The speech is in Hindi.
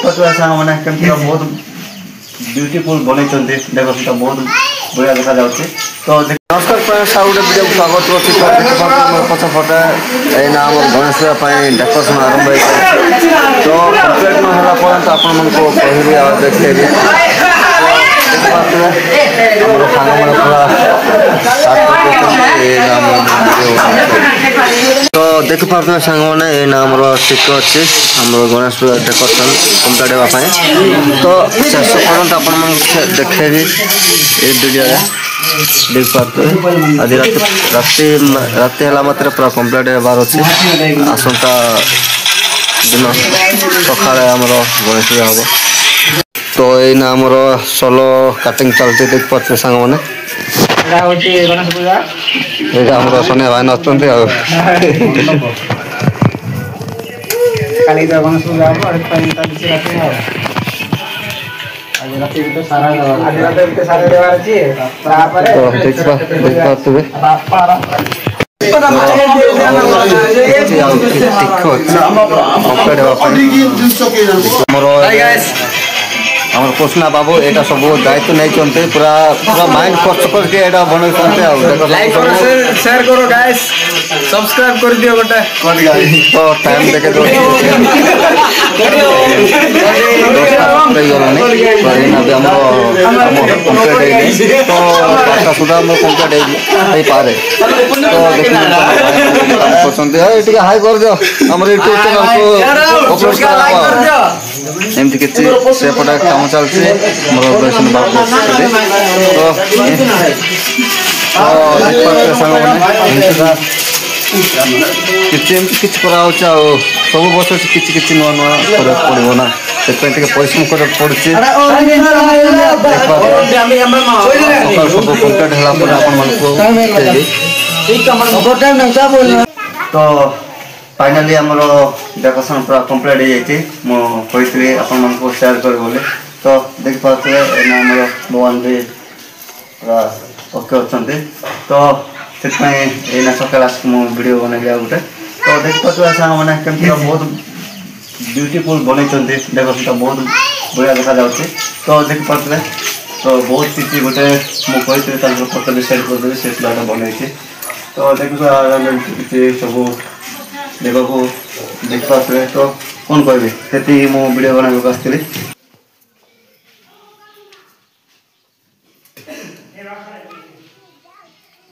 देखा सामने केमती बहुत ब्यूटीफुल बन देखो सीटा बहुत बढ़िया देखा जाऊँगी। तो नमस्कार फ्रेंड्स आउ गोटे वीडियो स्वागत अच्छी पछपटे एना आम गणेश पूजा डेकोरेशन आरंभ हो तो कम्प्लीट न होला पर्यंत आपण मन को कहबी आ देखिए तो देख पार्थे सांग मैंने ये नाम टिक अच्छे आम गणेश पूजा डेकोरेशन कम्प्लीट होगापाई तो शेष पर्यंत आपण देखेबी ये वीडियो देख पार्थे आज राति है मात्र पूरा कम्प्लीट होबार अच्छे आसंता दिन सका गणेश पूजा हम तो यही आमर सोलो काटिंग चलती देख पार्थे सांग मैंने गणेश पूजा ये सोनिया भाई नचुं काली गणेश पूजा राति तो सारा देवार अच्छी आम कृष्णा बाबू यहाँ सब दायित्व नहीं पूरा पूरा माइंड खर्च करके बनाई लाइक करो शेयर करो गाइस सब्सक्राइब कर दियो गोटे तो टाइम देखे तो सुधा कम्प्लीट हो पारे तो हाई कर दियो आम यूट्यूब चैनल एमती किसी सेपटे काम चलती किसी करा सब बस कि नुआ नुआ पड़ो ना से परिश्रम कर पड़ी सब कम्प्लीट है तो फाइनाली आमर डेकोरेशन पूरा कम्प्लीट हो जाती मुझे आपण को शेयर कर बोले तो देख पाते आमर भगवान भी पूरा ओके अच्छा तो से सकाल मुझे वीडियो बनैली गोटे तो देख पाते मैंने केमती बहुत ब्यूटीफुल बन डेकोरेशन बहुत बढ़िया देखा जाऊँगी तो देख पाते तो बहुत किसी गोटे मुझे फोटो भी सेंड करदेवी से पिलाटा बनई तो देख सब देखा देख पारे तो कौन कहबी से मुझे वीडियो बनाई आसती